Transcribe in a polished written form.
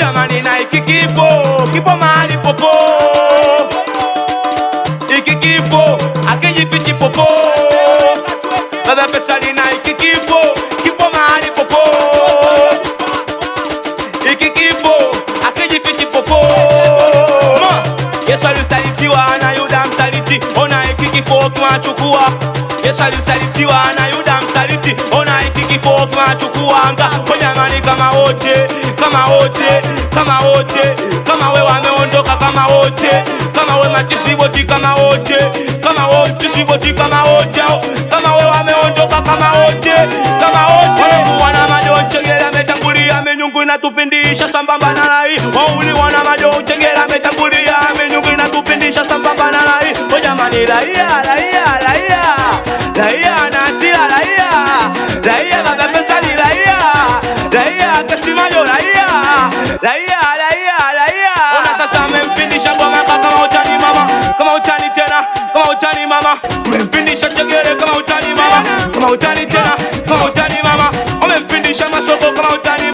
jamani na hiki kifo kipo mahali popo, hiki kifo akijifichi popo. Baba Faisal na hiki kifo kipo mahali popo, hiki kifo akijifichi popo. Yesu alisalitiwa na Yuda msaliti, ona hiki kifo kimachukua. Yesu alisalitiwa na Yuda msaliti, ona hiki kifo kimachukua. Kwa jamani kama wote, kama wote, kama wote, kama we wameondoka kama wote, kama we matisiboti kama wote, kama wote siboti kama wote, kama we wameondoka kama wote, kama wote. Wana madonche gela metangulia menyungu inatupindisha sambamba na rai. Wauli wana madonche gela metangulia menyungu inatupindisha sambamba na rai. Kwa jamani raia, raia, raia, raia nasira raia, raia Baba Faisal raia, raia Kasimayo raia, raia, raia, raia. Ona sasa amempindisha ngoma kama utani mama, kama utani tena, kama utani mama. Amempindisha chegele kama utani mama, kama utani tena, kama utani